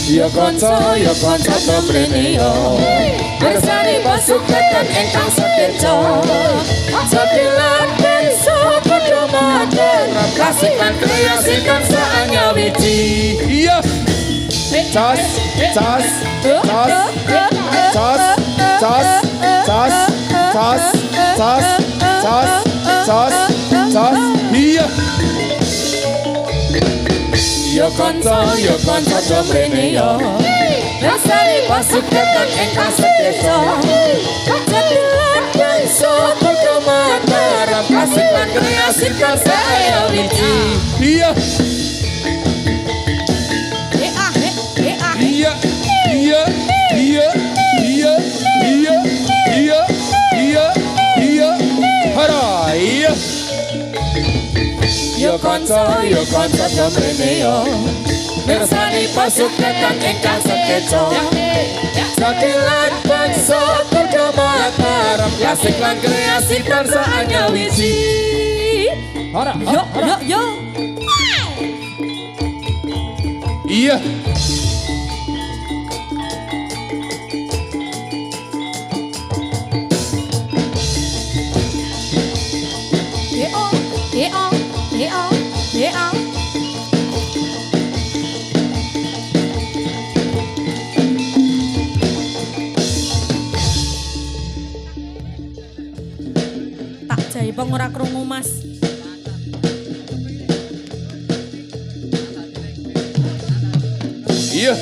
Ya kanca temrene yo bersani pasukan engkang setirca Satilan benso padha matur Kasih lan kreasi kan saanya wiji Iya Cas Iya Ya kanca temrene yo Rasani pasukan engkang setirca Satilan benso padha matur Kasih lan kreasi kan saanya wiji Iya Hara iya Yo kanca temrene yo bersani pasukan engkang setirca Satilan bangsa padha matur Klasik lan kreasi bangsa anya wiji Hara yo Iya Tak jaipong ora krungu Mas. Iya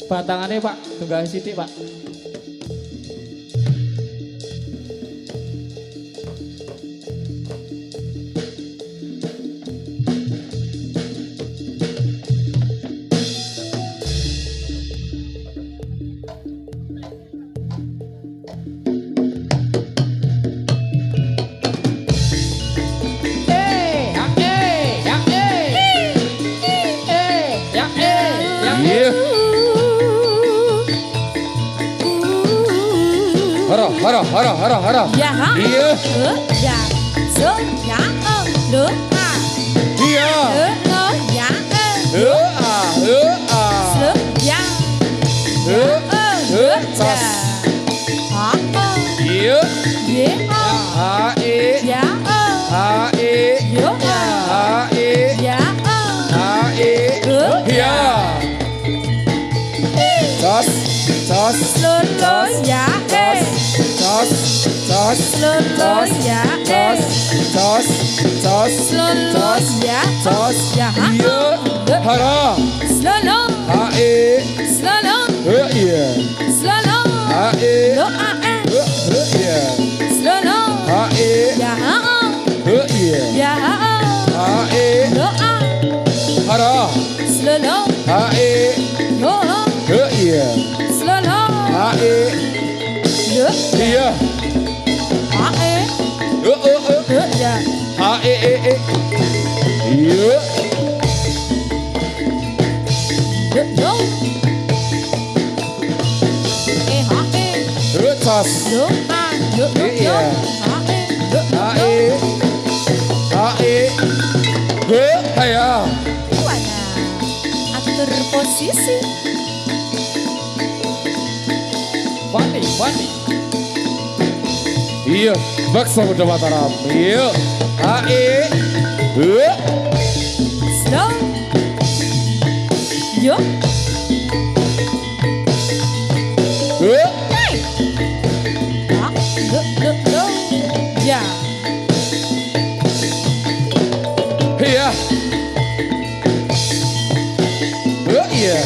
Batangannya Pak, tunggal sidik Pak. Hara. Ya ha. Iya. Ya. So ya lo ha. Iya. Lo ya. Lo ya. Tas. Ha. Iya. Ye. Ha e. Ya. Ha e. Yo. Ha e. Ya. Ha e. Iya. Tas. Lo ya. Tas. Lo ya. Ya. Iya. Hara. Slow. Ha e. Iya. Slow. Ha e. Lo a. Iya. Slow. Ha e. Ya. Iya. Ya. Ha e. Lo a. Hara. Slow. Ha e. Lo. Iya. Slow. Ha e. Lo. Iya. A. Ya. Ha e. Iya. Lo. Ha. Tas. Lo a. Iya. Ha. Ha e. Ya. Wana. Atur posisi. Fani. Iya. Bakso udah Mataram. Iya. Ha e. Slow. Yo. Hey. Ha. Lo. Ya. Iya. Iya.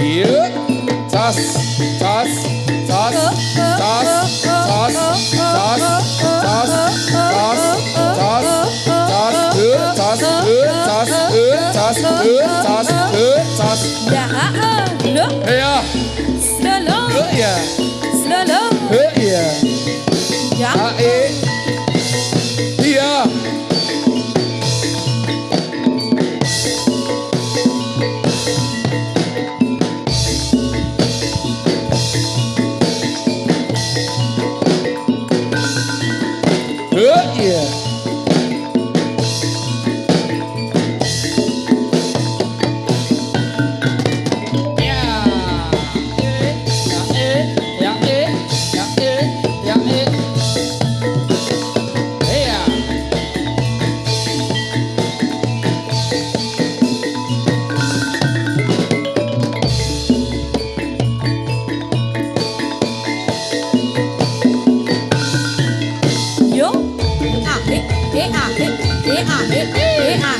Iya. Tas. Ya. Lo. Iya. Slow. Iya. Slow. Iya. Ya. Ha e. Iya. iya. Yo, ahe, ahe, ahe, ahe, ahe,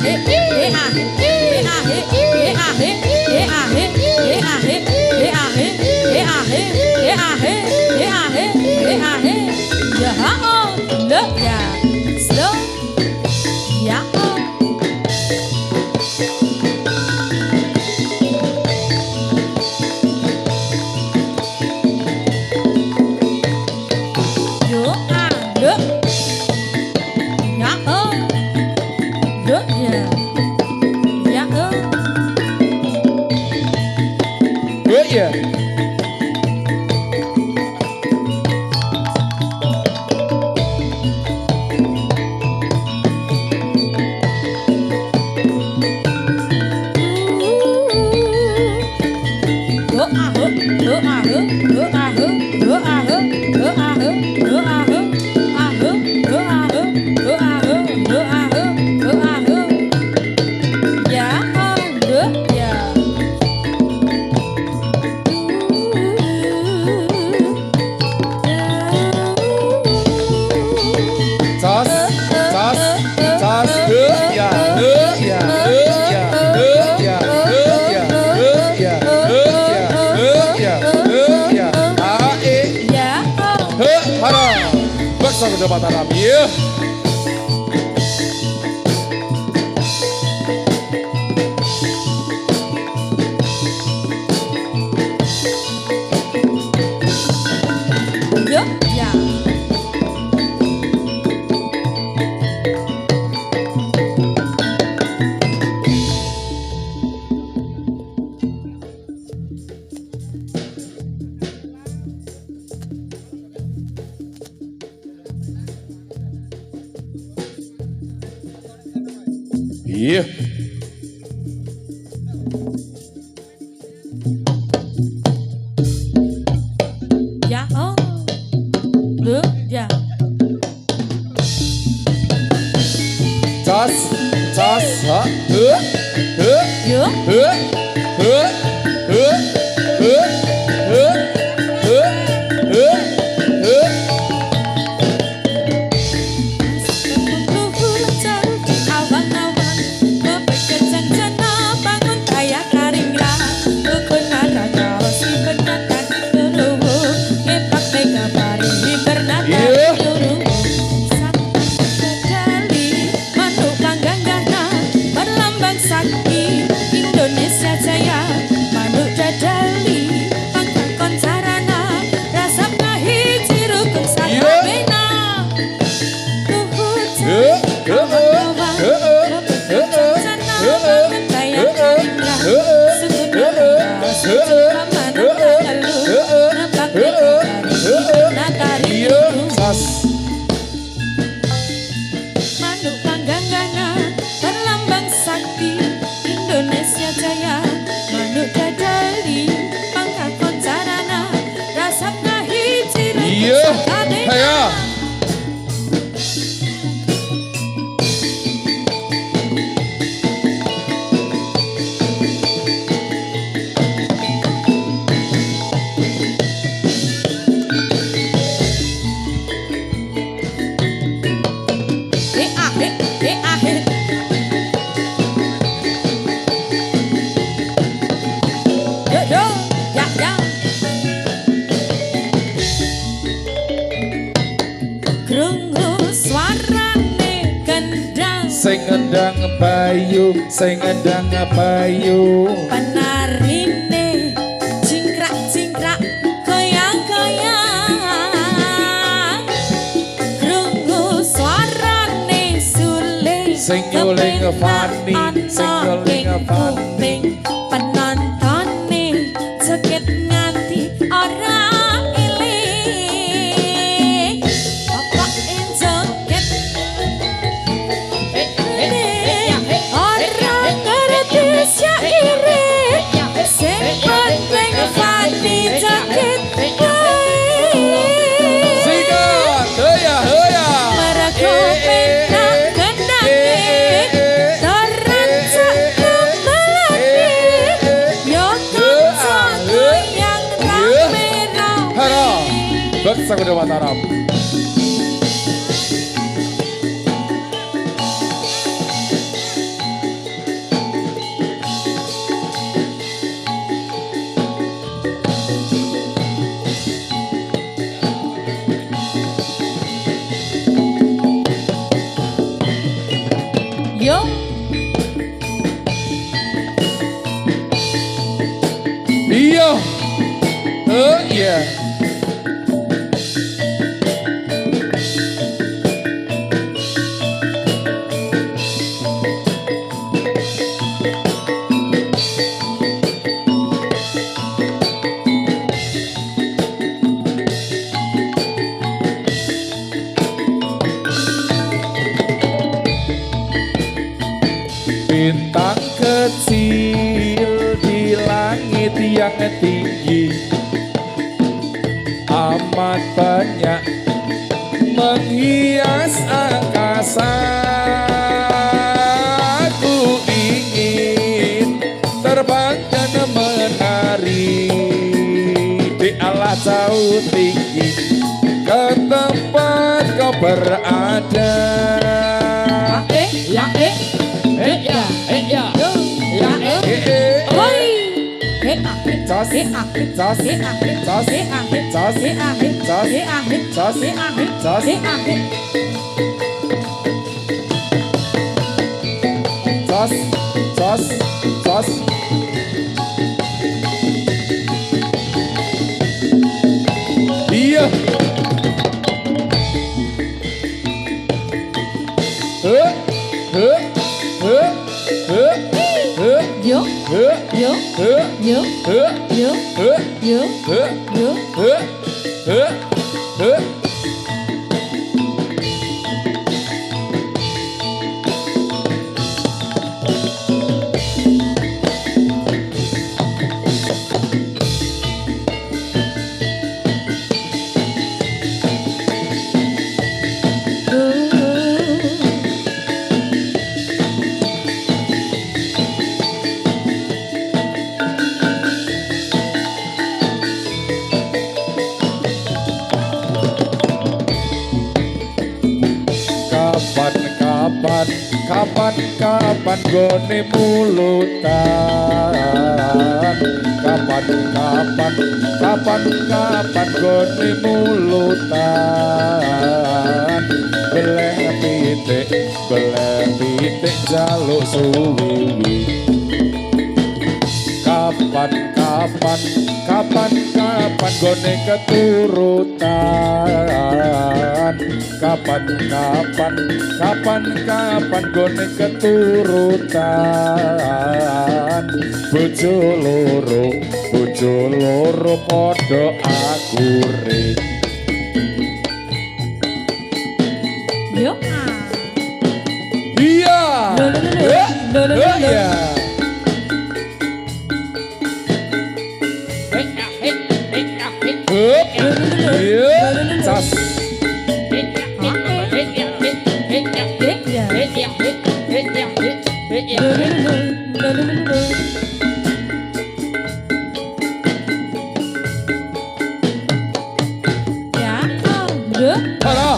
Iya. Cas, cas, cas, ya, ya, ya, ya, ya, ya, ya, ya, ae, hara, baksa Jawa Barat, ya. Iya. Ya, oh, ya. Cas, cas, ha, Yo, Indonesia Jaya, manuk dadali, pangkat koncarana, rasap nahi cirukung sakabena. Luhur kawan-kawan, kebetulan bangun kaya karingra, sudut neraka, sudut pamanang tangalu, nampak nekari, nakari cas. manuk pangganggana, berlambang sakti, Indonesia Jaya, manuk dadali, pangkat koncarana, rasap nahi cirukung Iya, sakabena. haya. Sing ngendang bayu, sing ngendang bayu. Penarine cingkrak-cingkrak goyang-goyang, krungu suarane sule Sing nyuling Fani, sing nyuling Fani. Penontone joget nganti ora eling, pokoke joget bangsa Kuda Mataram. Yo. Iya. Iya. Bintang kecil di langit yang tinggi amat banyak menghias angkasa. Aku ingin terbang dan menari di alas jauh tinggi ke tempat kau berada. Jos, jos, jos, jos, jos, jos, jos. Iya. Yo. Yo. Yo. Yo. Yo. Yo. Kapan gone mulutan. Kapan gone mulutan. Beleh pitik jaluk suwiwi. Kapan gone keturutan. Kapan gone keturutan. Bojo loro padha akure. Yo. Iya. Iya. Hup. Iya. Cas. Halo.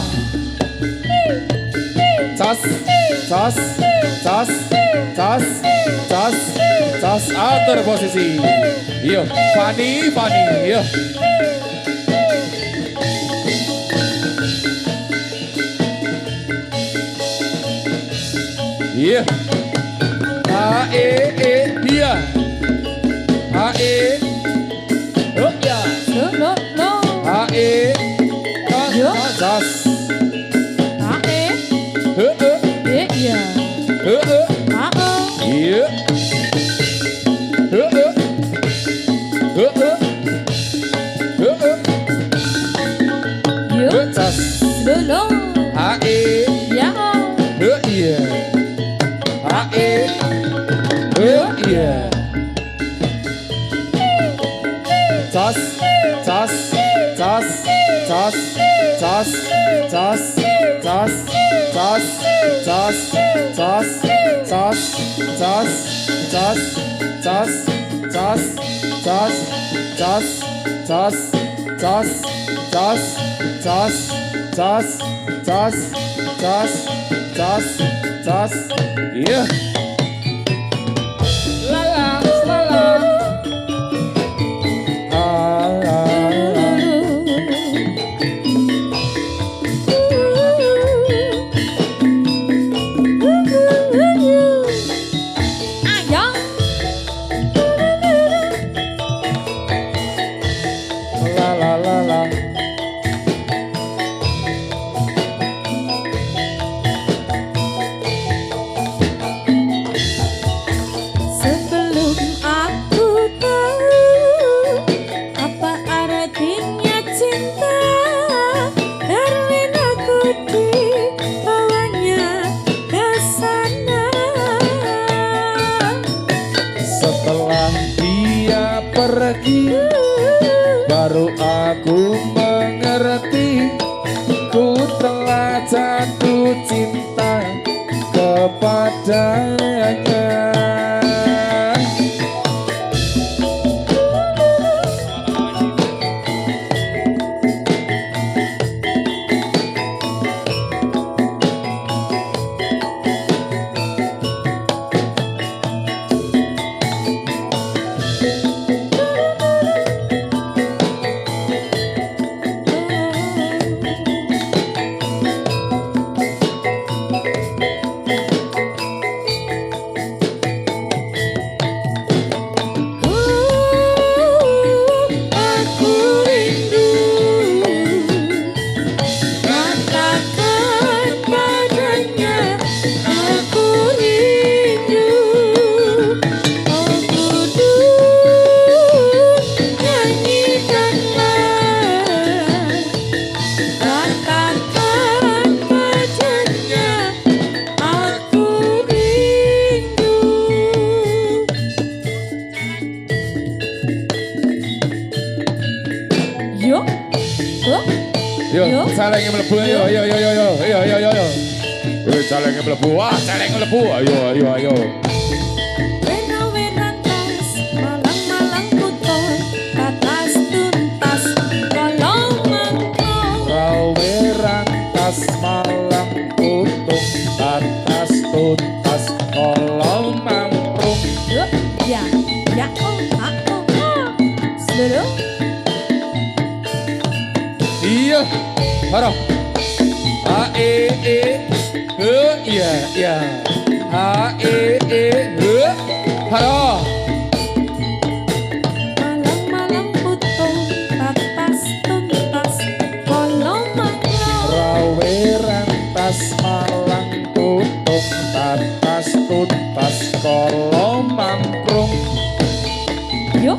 Cas. Atur posisi. Iya. Fani. Iya. Iya. Dia. Oh ya. No. Yo. Jas. Iya. Iya. Yo. Jas. No. Ya. Iya. Iya. Jas. Jos, jos, jos, jos, jos, jos, jos, jos. Iya. Lalang, lalang. Pergi, baru aku mengerti, ku telah jatuh cinta kepadanya. Yo, celenge mlebu yo. Yo celenge mlebu. Wah, celenge mlebu. Ayo. Wena-werantas, malang-malang putus, tatas tuntas, kolong mangkong. Rawerantas malang putus, tatas tuntas, kolong mamprung. Ya, Seluruh. Iya, haro. Iya. Haro. Malang-malang putus, tatas tuntas, kolong mangkong. Rawerantas malang putus, tatas tuntas, kolong mamprung. Yo,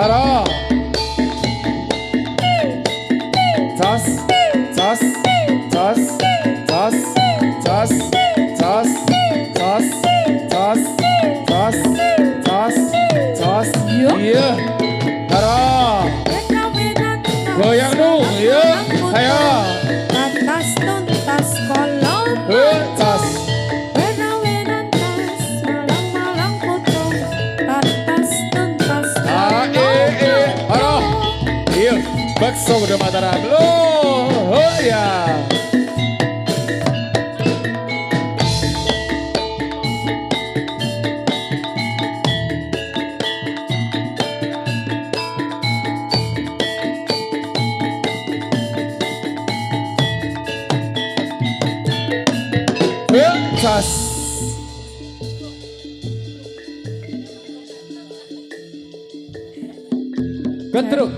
Haro. Tas. Iya. Haro. Goyang dong, iya. Ayo. Tatas tuntas kolong Tas. Wena-werantas, malang-malang putus, tatas tuntas Haro. Iya. Bakso udah Mataram. Oh ya. Tas.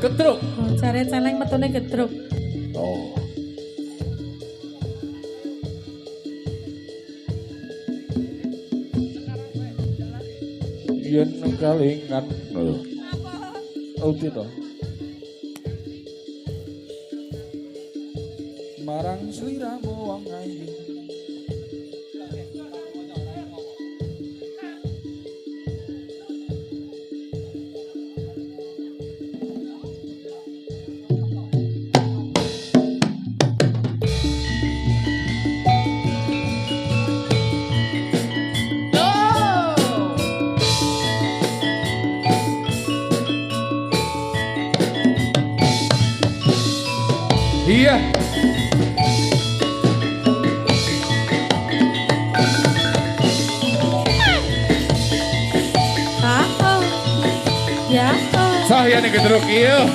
Getruk. Cari celeng metune getruk. Oh. Yen kalingan. Oh gitu. Marang sliramu wong ayu. Iya. Ah, oh. Ya, oh. Saya nih gedruk iya.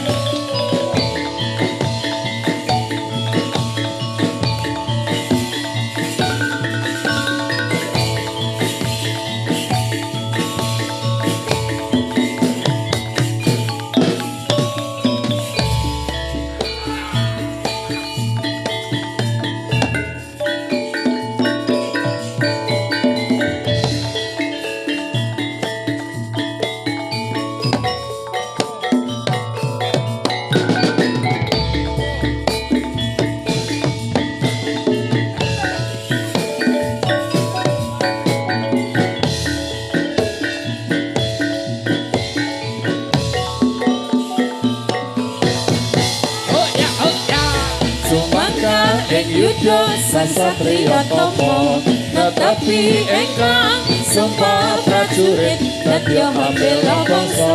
Ing yuda sasatria tomo tetapi ingkang sumpah prajurit dadya bela bangsa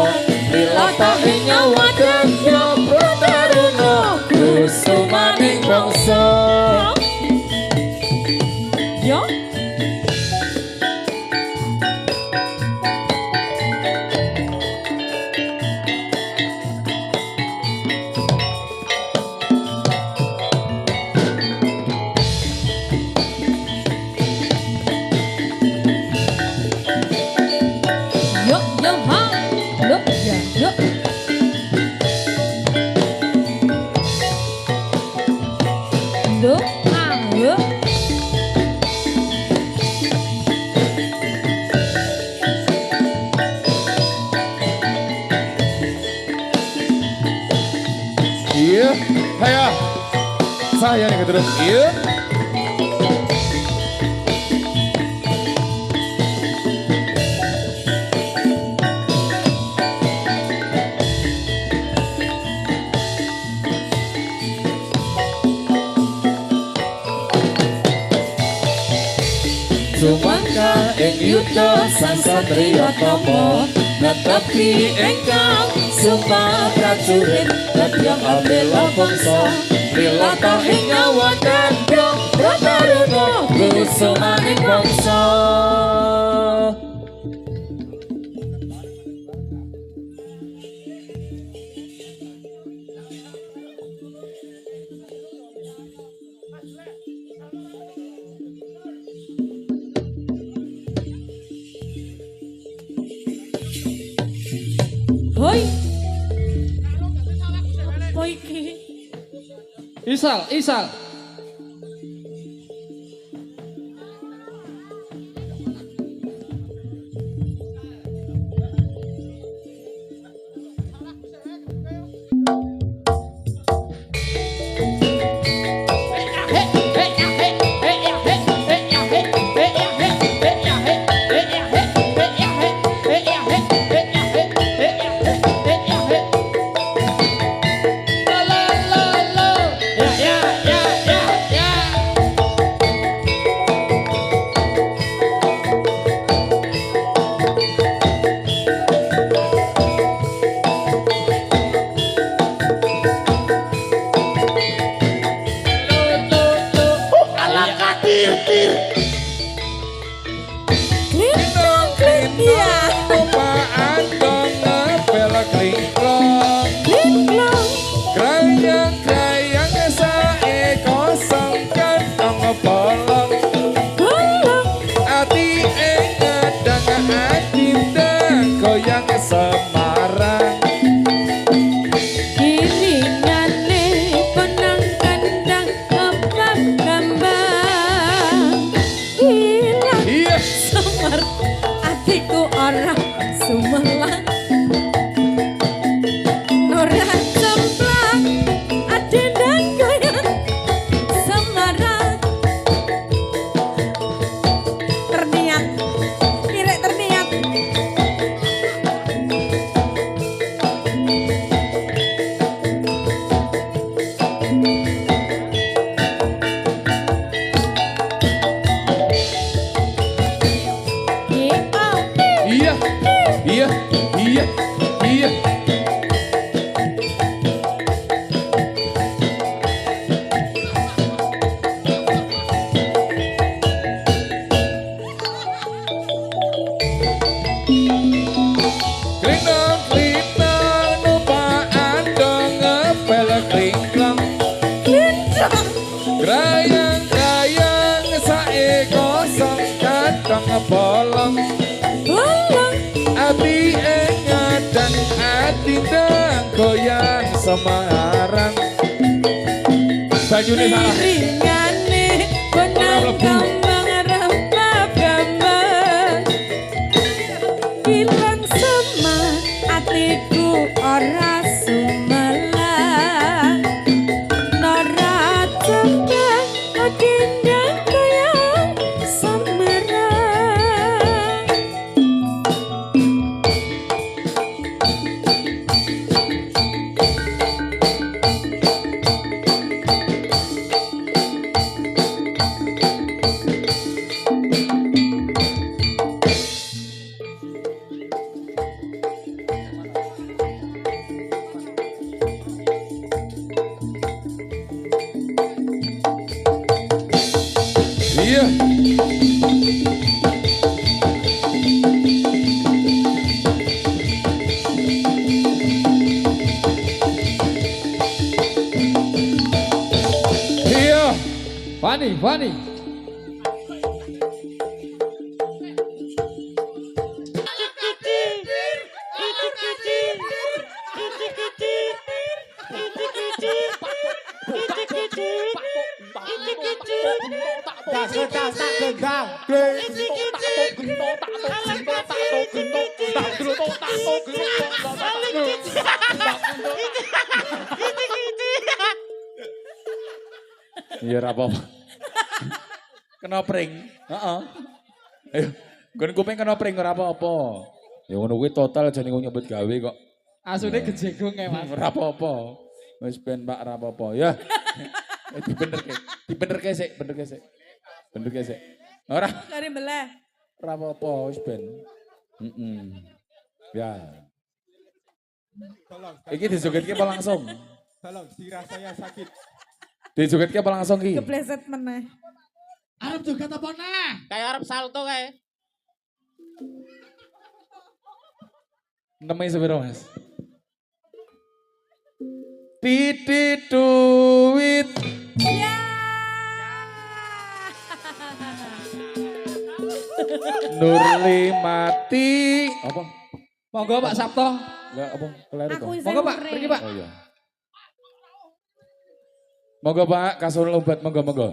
rilata ing nyawa dadya prataruna kusumaning bangsa yo Iya, saya nih gedruk iya. Sumangka ing yuda sasatria tomo tetapi ingkang sumpah prajurit dadya bela bangsa rilata ing nyawa dadya prataruna kusumaning bangsa Hoi. Apa iki? Isal, Isal. Sumelang Nora cemplang Grayang-grayang sae kosong kadang bolong. Bolong Ati engadang ati ndang goyang semarang. Banyune salah. ringane konang kambang rempah-rempah. Bilang sama atiku ora sumelang. Nora cembang odindang goyang semerang. Iya. Iya. Fani, Fani. Iya ora apa-apa. Kena pring. Heeh. Ayo, gon kuping kena pring ora apa-apa. Ya ngono kuwi total jane wong nyebut gawe kok. Asune gejegung ya Mas. Ora apa-apa. Wis ben Pak ora apa-apa ya. Dibenerke. Dibenerke sik, benerke sik. Benerke sik. Ora Kari belah. ora apa-apa wis ben. Ya. Iki dijogetke apa langsung? Tolong, sirah saya sakit. Dijogetke apa langsung ki? Kepleset meneh. Arab joget apa nah? Kayak Arab salto kayak. Nemai sepiro Mas? Titik duit. Ya. Nurli mati. Apa? Monggo Pak Sabto. Enggak apa? Keliru Aku toh? isih Monggo Pak, urip. pergi Pak. Oh iya. Monggo Pak, kasur lombat monggo.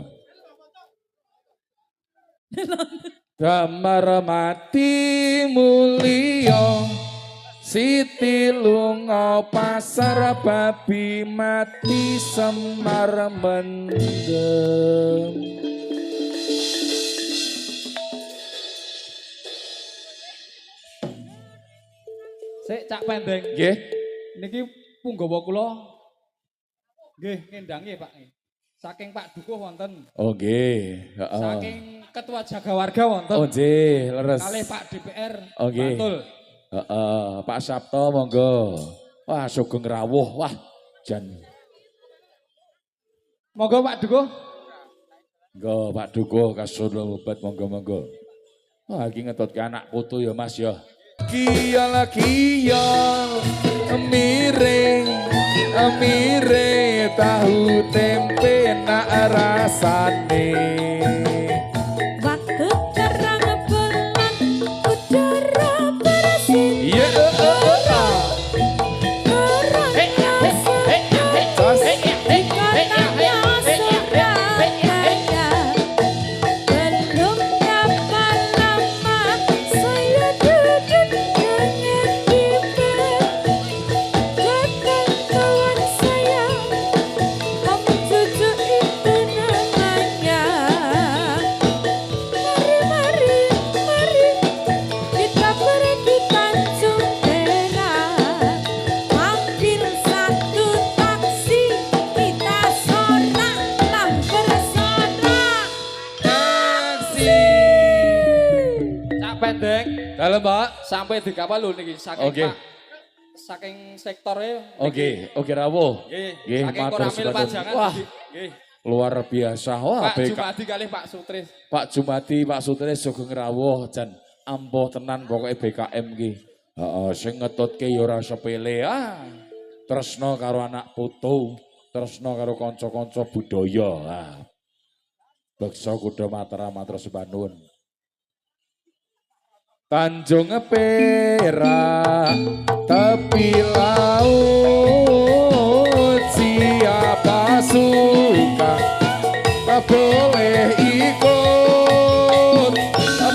Damar mati mulya Siti lunga pasar babi mati Semar mendem. Sik Cak Pendeng. Nggih. Niki punggawa kula nggih ngendangi Pak. Saking Pak Dukuh wonten. Oh nggih, heeh. Saking Ketua Jagawarga wonten. Oh nggih, leres. Kalih Pak DPR. Oh nggih. Betul. Heeh, Pak Sabto monggo. Wah, sugeng rawuh. Wah, jan. Monggo Pak Dukuh. Monggo Pak Dukuh kasur obat monggo. Wah, iki ngetutke anak putu ya Mas ya. Kiyal miring tahu tempe nak rasane. Waktu terang bulan udara bersih. Iya, halo Mbak. Sampai dikapal lho niki saking Oke. Pak. Saking sektornya. Oke, rawuh. Nggih. Nggih, Saking matur Koramil supados. Pajangan. Wah. Nggih. Luar biasa. Wah, Pak BK. Jumadi kalih Pak Sutris. Pak Jumadi, Pak Sutris sugeng rawuh jan ampuh tenan pokoke BKM ki. Heeh, sing ngetutke ya ora sepele. Tresno karo anak putu, tresno karo kanca-kanca budaya. Beksa Kuda Mataram matur suwun. Tanjung Perak tepi laut siapa suka boleh ikut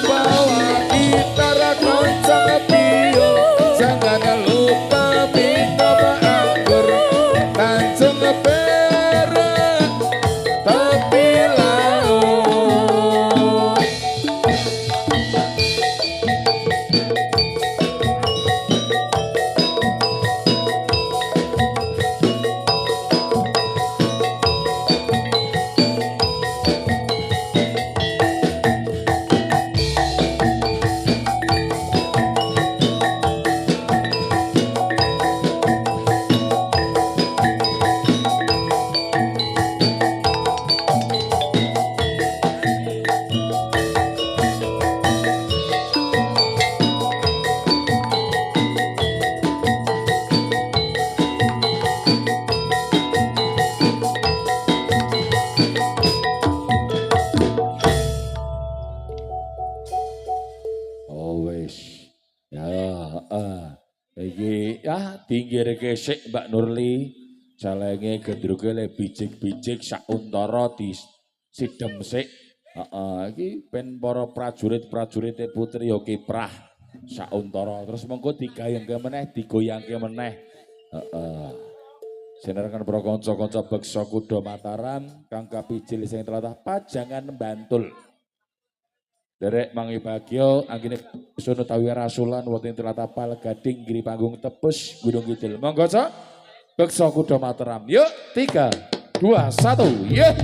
bawa gitar goncang bio jangan lupa minum anggur Tanjung Perak tepi laut. Oh wis. Ya, iki ya pinggir kesik Mbak Nurli. Jalenge gendruge le bijik-bijik sauntara di sidem sik. Iki ben para prajurit-prajurite putri ya kiprah sauntara. Terus mengko digayengke meneh, digoyangke meneh. Sinerangan para kanca-kanca Beksa Kuda Mataram kang kapijil sing tlatah Pajangan Bantul. Derek mangi bagyo anggene sono tawi rasulan wonten tlatah Palgading giri panggung tebus Gunung Kidul. Monggo Cok. Beksa Kuda Mataram. Yuk 3 2 1. Yuk.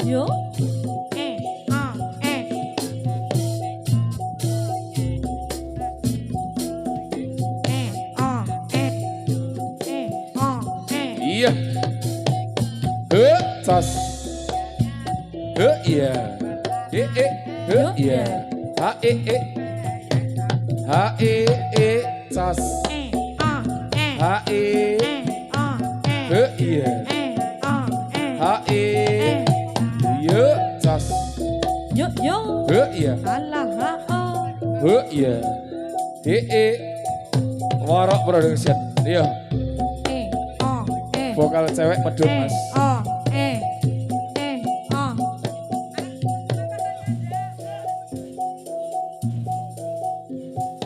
Yo. Iya. Tas. Iya. Iya. Tas. Iya. Iya. Tas. Yo. Iya. Alah, Iya. Warok production. Iya. Vokal cewek medun Mas.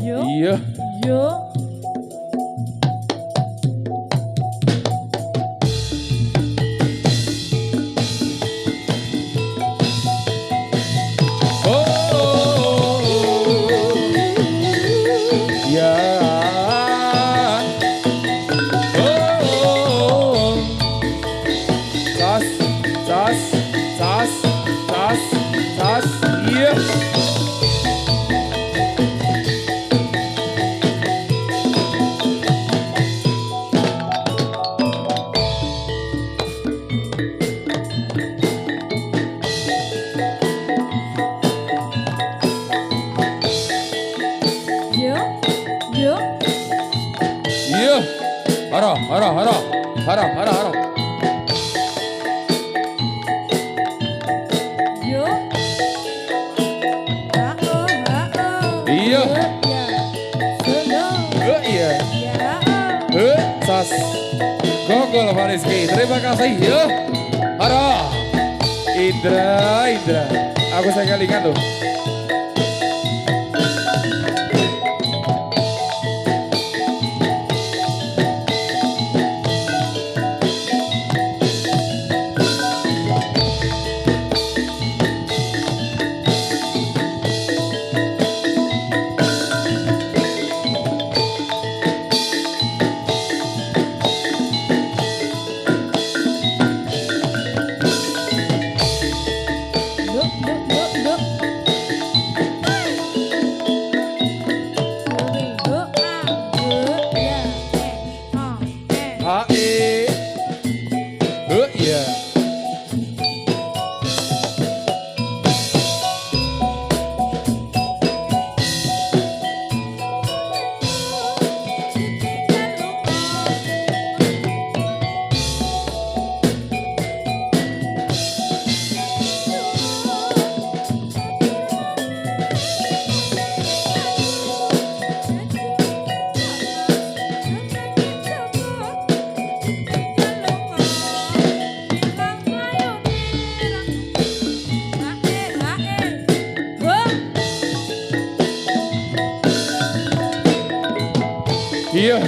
Iya. Yo. Hara. Yo. Iya. Solo. Iya. Ya. Sas. Gogol Mariski. Terima kasih ya. Hara. Indra. Aku saya kalikan loh. Iya.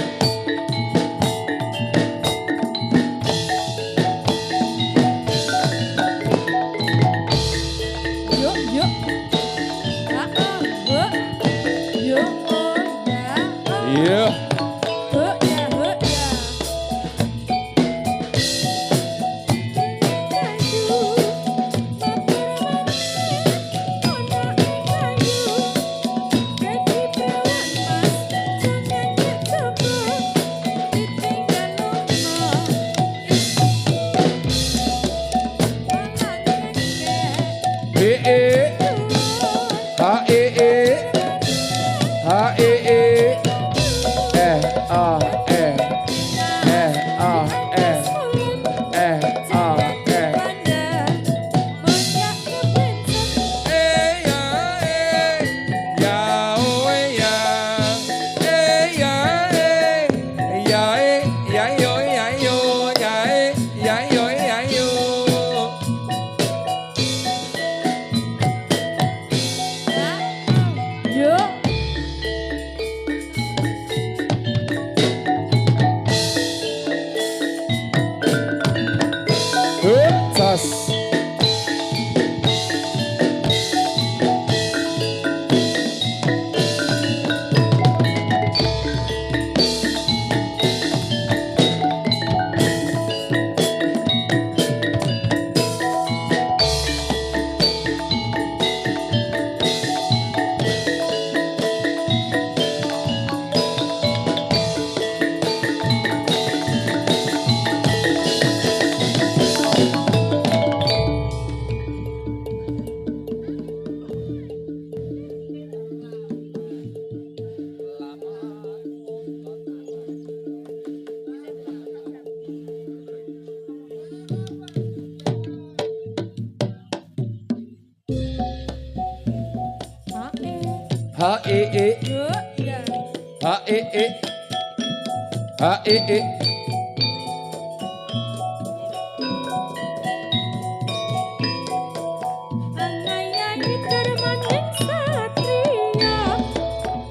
Yuk, yuk. Ah, ah, huh. Yuk, oh, ya. Oh. Iya. Huh, ya, huh, ya. E e ha e e ha e e a e a Yuk. Sas. Ah, Ha e e yuk, ya. ha e e ha e e Anayai termaning satria.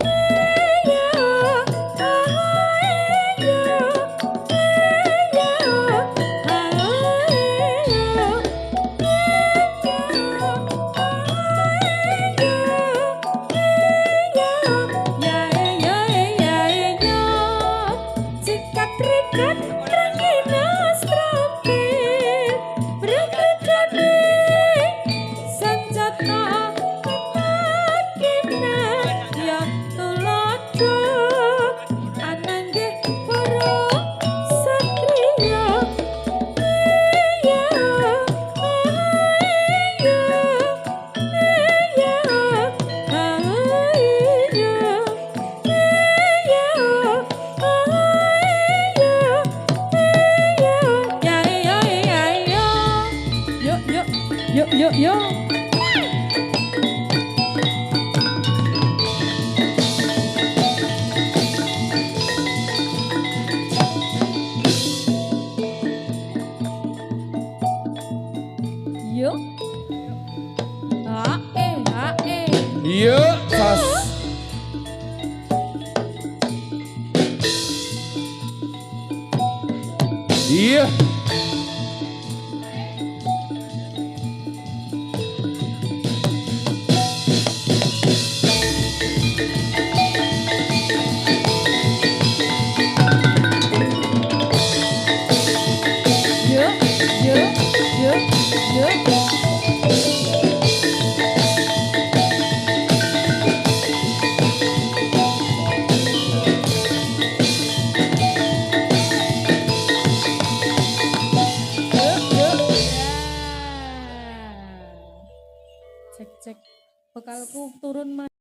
Eya, ah, eya, eya, ah, eya, sikat rikat ranginas terampil berkecane senjata kena ya tulodo anangge para satria iya Yuk, yuk, yuk. Yuk. Hae. Yuk, sas. Iya. Yuk, yuk, yuk, yuk. Cek, cek. Bekalku turun, Mas.